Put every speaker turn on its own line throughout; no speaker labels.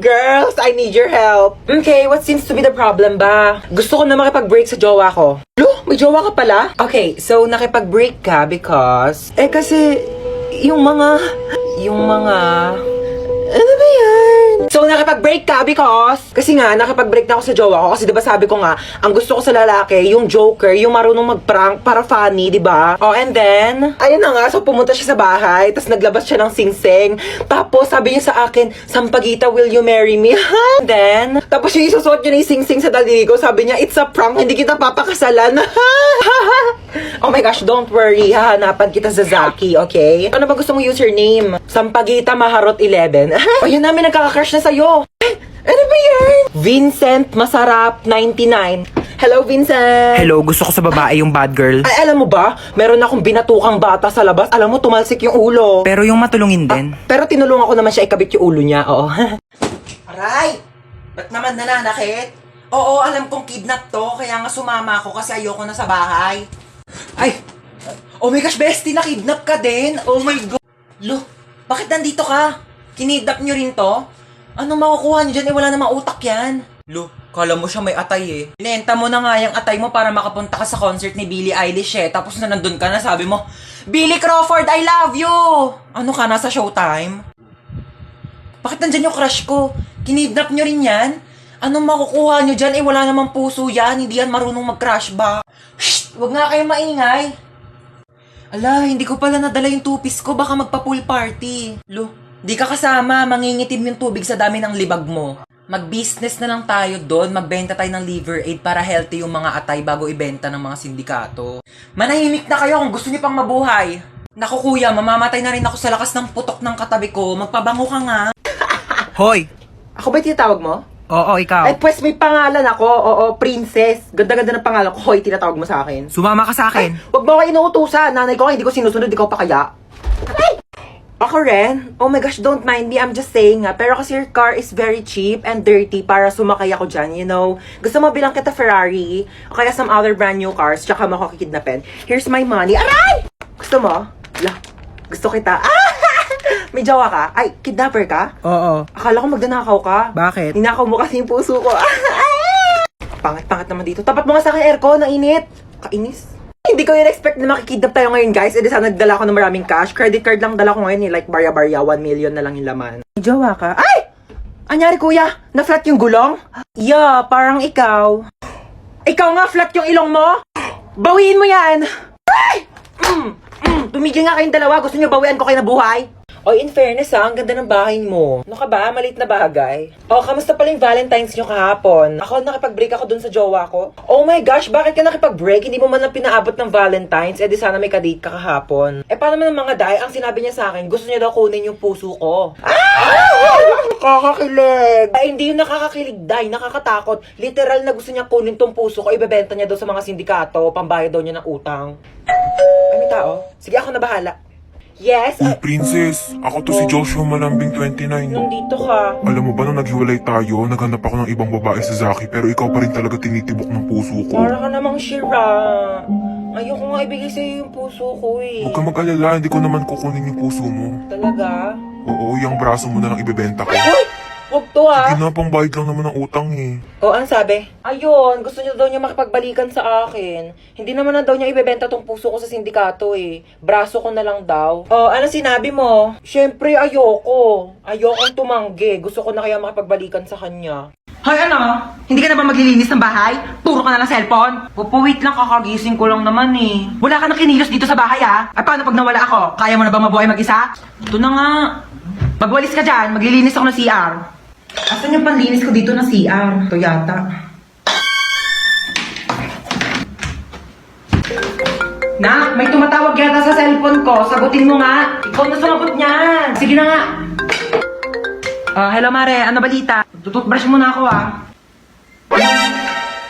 Girls, I need your help. Okay, what seems to be the problem ba? Gusto ko na makipag-break sa jowa ko. Lo, may jowa ka pala? Okay, so nakipag-break ka because... kasi, yung mga... Ano ba yan? So, nakipag-break ka because... Kasi nga, nakipag-break na ako sa jowa ko. Kasi diba sabi ko nga, ang gusto ko sa lalaki, yung joker, yung marunong mag-prank para funny, diba? Oh, and then, ayun na nga, so pumunta siya sa bahay, tapos naglabas siya ng sing-sing. Tapos, sabi niya sa akin, Sampaguita, will you marry me? And then, tapos yung isusuot niya ng sing-sing sa daliri ko, sabi niya, it's a prank, hindi kita papakasalan. Oh my gosh, don't worry, hahanapan kita sa Zaki, okay? Ano ba gusto mong username? Sampaguita Maharot 11. O yun namin nagkaka-crush na sa'yo. Ano ba yan? Vincent Masarap 99. Hello, Vincent.
Hello, gusto ko sa babae yung bad girl.
Ay, alam mo ba? Meron akong binatukang bata sa labas. Alam mo, tumalsik yung ulo.
Pero yung matulungin din.
Pero tinulungan ko naman siya ikabit yung ulo niya, oo. Aray! Ba't naman nananakit? Oo, alam kong kidnap to, kaya nga sumama ako kasi ayoko na sa bahay. Ay! Oh my gosh, bestie, nakidnap ka din? Oh my God! Lo, bakit nandito ka? Kinidnap nyo rin to? Anong makukuha nyo dyan? Wala namang utak yan. Lo, kala mo siya may atay eh. Inenta mo na nga yung atay mo para makapunta ka sa concert ni Billie Eilish eh. Tapos na nandun ka na, sabi mo, Billy Crawford, I love you! Ano ka, nasa Showtime? Bakit nandyan yung crush ko? Kinidnap nyo rin yan? Anong makukuha nyo dyan? Wala namang puso yan. Hindi yan marunong mag-crush ba? Shh! Huwag nga kayong maingay. Ala, hindi ko pala nadala yung tupis ko. Baka magpa-pool party. Lo, di ka kasama. Mangingitim yung tubig sa dami ng libag mo. Mag-business na lang tayo doon. Magbenta tayo ng liver aid para healthy yung mga atay bago ibenta ng mga sindikato. Manahimik na kayo kung gusto niyo pang mabuhay. Naku kuya, mamamatay na rin ako sa lakas ng putok ng katabi ko. Magpabango ka nga.
Hoy!
Ako ba tinatawag mo?
Oo, ikaw.
Ay, pues may pangalan ako. Oo, princess. Ganda-ganda ng pangalan ko. Hoy, tinatawag mo sa akin.
Sumama ka sa akin.
Huwag mo ako inuutusan. Nanay ko, hindi ko sinusunod. Ikaw pa kaya? Ay! Ako rin? Oh my gosh, don't mind me. I'm just saying nga. Pero kasi your car is very cheap and dirty para sumakay ako dyan, you know. Gusto mo bilang kita Ferrari o kaya some other brand new cars tsaka mo ako kikidnapin. Here's my money. Aray! Gusto mo? La, gusto kita. Ah! May jowa ka? Ay, kidnapper ka?
Oo.
Akala ko magdanakaw ka.
Bakit?
Ninakaw mo kasi yung puso ko. Pangit-pangit naman dito. Tapat mo nga sa akin aircon, ang init. Kainis. Hindi ko in-expect na makikidnap tayo ngayon, guys. E di sana nagdala ko ng maraming cash. Credit card lang dala ko ngayon eh. Like barya-barya, 1 million na lang yung laman. May jowa ka? Ay! Anyari kuya? Na-flat yung gulong? Yeah, parang ikaw. Ikaw nga, flat yung ilong mo? Bawiin mo yan! Ay! Tumigil nga kayong dalawa. Gusto nyo bawian ko kayo na buhay? Oy, in fairness ang ganda ng bahay mo. Ano ka ba? Maliit na bagay. Oh, kamusta pala yung Valentine's nyo kahapon? Ako, nakipag-break ako dun sa jowa ko. Oh my gosh, bakit ka nakipag-break? Hindi mo man lang pinaabot ng Valentine's. Di sana may kadate ka kahapon. Paano man ang mga day? Ang sinabi niya sa akin, gusto niya daw kunin yung puso ko. Nakakakilig. Ay, hindi yung nakakakilig, day. Nakakatakot. Literal na gusto niya kunin tong puso ko. Ibebenta niya daw sa mga sindikato. Pambayad daw niya ng utang. Ay, may tao. Sige, ako na bahala. Yes?
Uy, princess! Ako to si Joshua Malambing 29.
Nandito ka.
Alam mo ba nung naghiwalay tayo, naghanap ako ng ibang babae sa Zaki pero ikaw pa rin talaga tinitibok ng puso ko.
Para ka namang Shira. Ayoko nga ibigay sa'yo yung puso ko eh.
Huwag ka mag-alala, hindi ko naman kukunin yung puso mo.
Talaga?
Oo, yung braso mo na lang ibebenta ko.
Uy! Huwag to ah.
Sige na, pambayad lang naman ng utang eh.
O, ang sabi? Ayun, gusto niya daw niya makipagbalikan sa akin. Hindi naman na daw niya ibebenta tong puso ko sa sindikato eh. Braso ko na lang daw. O, ano sinabi mo? Siyempre, ayoko. Ayokong tumanggi. Gusto ko na kaya makipagbalikan sa kanya. Hoy, ano? Hindi ka na ba maglilinis ng bahay? Puro ka na ng cellphone? Wait lang, kakagising ko lang naman eh. Wala ka na kinilos dito sa bahay ah. At paano pag nawala ako? Kaya mo na ba mabuhay mag-isa? Ito na nga. Magwalis ka dyan, maglilinis ako ng CR. Asan yung panlinis ko dito na CR? Ito yata. Nak, may tumatawag yata sa cellphone ko. Sagutin mo nga. Ikaw na sumagot niyan. Sige na nga. Hello Mare, ano balita? Tututbrush muna ako ah.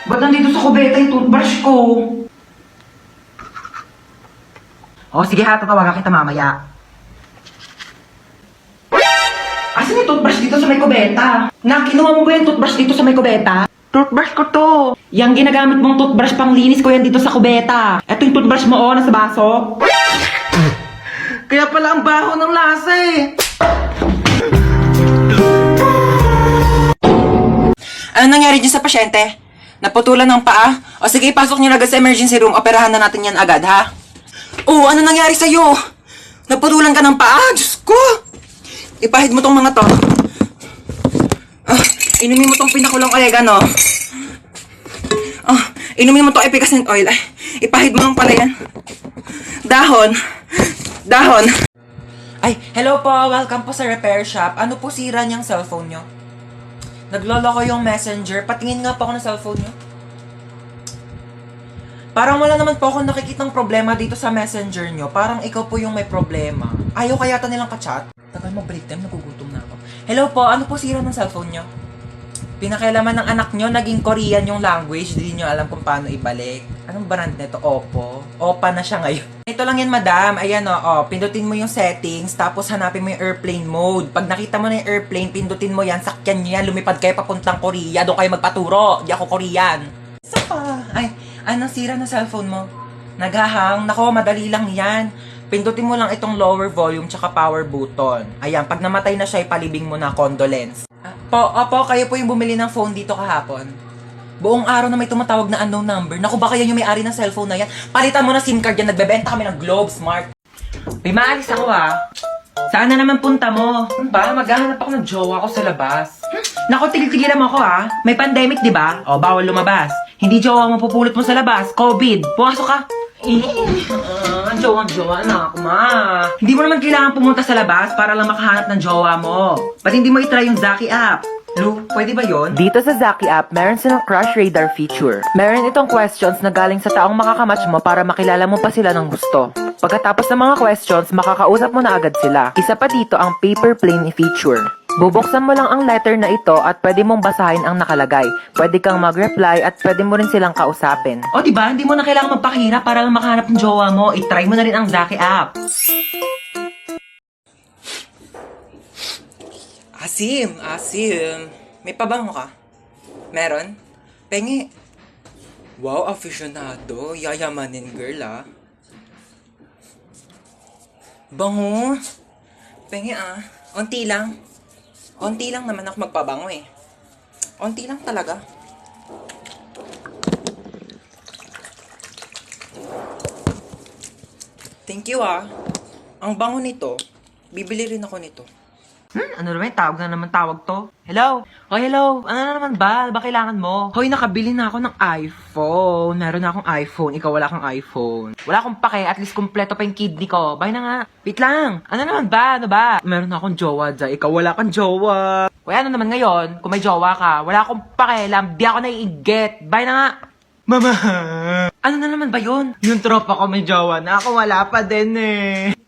Ba't nandito sa kubeta yung toothbrush ko? Sige ha, tatawagan kita mamaya. Asan yung toothbrush dito sa may kubeta? Nak, kinuha mo ba yung toothbrush dito sa may kubeta? Toothbrush ko to. Yang ginagamit mong toothbrush pang linis ko yan dito sa kubeta. Eto yung toothbrush mo nasa baso. Kaya pala ang baho ng lasa eh. Ano nangyari dyan sa pasyente? Naputulan ng paa? O sige, ipasok niyo na agad sa emergency room. Operahan na natin yan agad, ha? Oo, ano nangyari sa'yo? Naputulan ka ng paa? Diyos ko! Ipahid mo tong mga to. Inumin mo tong pinakulong oregano. Inumin mo tong efficacent oil. Ay, ipahid mo lang pala yan. Dahon. Dahon. Ay, hello po. Welcome po sa repair shop. Ano po sira niyang cellphone niyo? Nagloloko yung messenger. Patingin nga po ako ng cellphone niyo. Parang wala naman po ako nakikitang problema dito sa messenger niyo. Parang ikaw po yung may problema. Ayaw kaya nilang ka-chat? Tagal mo break time, nagugutom na ako. Hello po, ano po sira ng cellphone niyo? Pinakailaman ng anak niyo, naging Korean yung language. Hindi niyo alam kung paano ibalik. Anong brand nito? Oppo. Oppa na siya ngayon. Ito lang yan, madam. Ayan o. Pindutin mo yung settings, tapos hanapin mo yung airplane mode. Pag nakita mo na yung airplane, pindutin mo yan, sakyan niyo yan, lumipad kayo papuntang Korea. Doon kayo magpaturo. Di ako Korean. Isa pa. Ay, anong sira na cellphone mo? Naghahang. Nako, madali lang yan. Pindutin mo lang itong lower volume tsaka power button. Ayan, pag namatay na siya, ipalibing mo na condolence. Opo, kayo po yung bumili ng phone dito kahapon. Buong araw na may tumatawag na unknown number. Naku, baka yan yung may-ari ng cellphone na yan. Palitan mo na SIM card yan. Nagbebenta kami ng Globe Smart. May maalis ako Saan na naman punta mo? Ba, maghahanap ako ng jowa ko sa labas. Naku, tigil-tigilan mo ako May pandemic, di ba? O, bawal lumabas. Hindi jowa mo pupulot mo sa labas. COVID. Pumasok ka. Jowa na ako, ma. Hindi mo naman kailangan pumunta sa labas para lang makahanap ng jowa mo. Ba't hindi mo itry yung Zaki app? Lu, pwede ba yon?
Dito sa Zaki app, meron silang Crush Radar feature. Meron itong questions na galing sa taong makakamatch mo para makilala mo pa sila ng gusto. Pagkatapos ng mga questions, makakausap mo na agad sila. Isa pa dito ang paper plane feature. Bubuksan mo lang ang letter na ito at pwede mong basahin ang nakalagay. Pwede kang mag-reply at pwede mo rin silang kausapin.
O, diba? Hindi mo na kailangan magpakahirap para lang makahanap ng jowa mo. I-try mo na rin ang Zaki app. Asim. May pabango ka? Meron? Pengi. Wow, aficionado. Yayamanin girl, Bango. Pengi, Onti lang. Onti lang naman ako magpabango, Onti lang talaga. Thank you, Ang bango nito. Bibili rin ako nito. Ano naman? Tawag to. Hello? Hello. Ano na naman ba? Ba kailangan mo? Hoy, nakabili na ako ng iPhone. Meron na akong iPhone. Ikaw wala kang iPhone. Wala akong pake. At least kumpleto pa yung kidney ko. Bye na nga. Wait lang. Ano naman ba? Ano ba? Meron na akong jowa dyan. Ikaw wala kang jowa. Hoy, ano naman ngayon? Kung may jowa ka, wala akong pakialam. Di ako naiigit. Bye na nga. Mama! Ano na naman ba yun? Yung tropa ko may jowa na. Ako wala pa din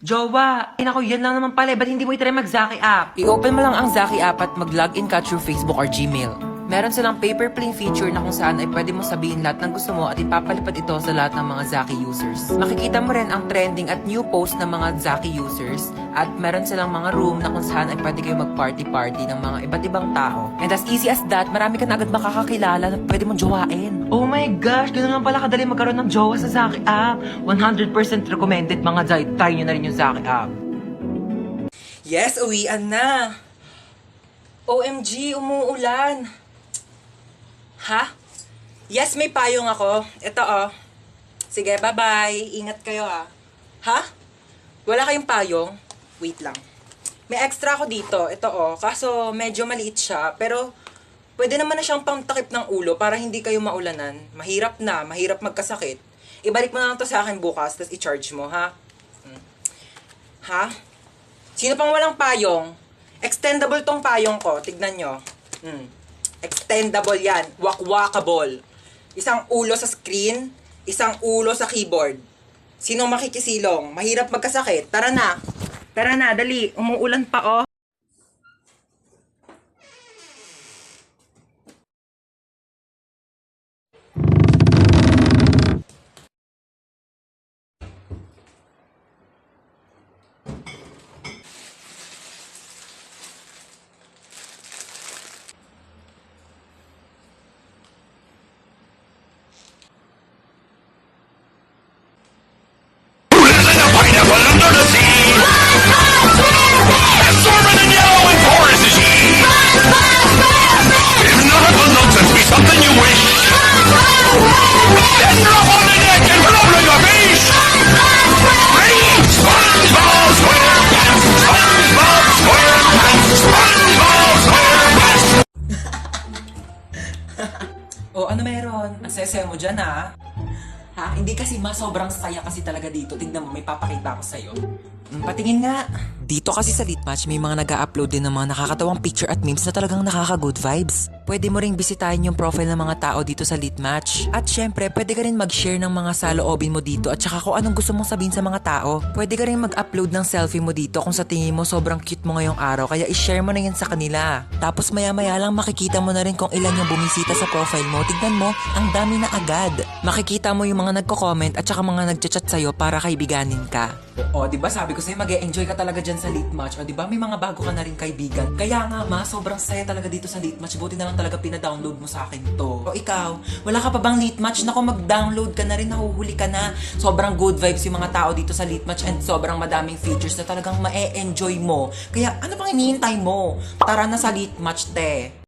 Jowa! Ako, yan lang naman pala. Ba't hindi mo itry mag-Zaki app? I-open mo lang ang Zaki app at mag-login ka through Facebook or Gmail. Meron silang paper plane feature na kung saan ay pwede mo sabihin lahat ng gusto mo at ipapalipad ito sa lahat ng mga Zaki users. Makikita mo rin ang trending at new post ng mga Zaki users at meron silang mga room na kung saan ay pwede kayo mag-party-party ng mga iba't ibang tao. And as easy as that, marami ka na agad makakakilala na pwede mong jowain. Oh my gosh, ganun lang pala kadali magkaroon ng jowa sa Zaki app. 100% recommended mga Zay. Try nyo na rin yung Zaki app. Yes, uwian na. OMG, umuulan. Ha? Yes, may payong ako. Ito, Sige, bye-bye. Ingat kayo, Ha? Wala kayong payong? Wait lang. May extra ako dito. Ito, Kaso, medyo maliit siya. Pero, pwede naman na siyang pangtakip ng ulo para hindi kayo maulanan. Mahirap magkasakit. Ibalik mo na lang to sa akin bukas, tapos i-charge mo, ha? Ha? Sino pang walang payong? Extendable tong payong ko. Tignan nyo. Extendable yan. Wakwakable. Isang ulo sa screen, isang ulo sa keyboard. Sinong makikisilong? Mahirap magkasakit. Tara na, dali. Umuulan pa,
Pineapple under the sea.
ganon. Ang sese mo dyan, ha? Ha? Hindi kasi sobrang saya kasi talaga dito. Tignan mo, may papakita ko sa'yo. Patingin nga.
Dito kasi sa Litmatch, may mga nag-a-upload din ng mga nakakatawang picture at memes na talagang nakaka-good vibes. Pwede mo ring bisitahin yung profile ng mga tao dito sa Litmatch. At syempre, pwede ka rin mag-share ng mga saloobin mo dito at saka kung anong gusto mong sabihin sa mga tao. Pwede ka rin mag-upload ng selfie mo dito kung sa tingin mo sobrang cute mo ngayong araw, kaya i-share mo na yan sa kanila. Tapos maya-maya lang makikita mo na rin kung ilan yung bumisita sa profile mo. Tignan mo, ang dami na agad. Makikita mo yung mga nagko-comment at saka mga nagchat-chat sa'yo para kaibiganin ka.
O, di ba sabi ko sa'yo, mag-e-enjoy ka talaga dyan sa Litmatch. O, di ba may mga bago ka na rin kaibigan. Kaya nga, sobrang saya talaga dito sa Litmatch. Buti na lang talaga pina-download mo sa akin to. O, ikaw, wala ka pa bang Litmatch? Naku, mag-download ka na rin, nahuhuli ka na. Sobrang good vibes yung mga tao dito sa Litmatch and sobrang madaming features na talagang ma-e-enjoy mo. Kaya, ano pang hinihintay mo? Tara na sa Litmatch, te.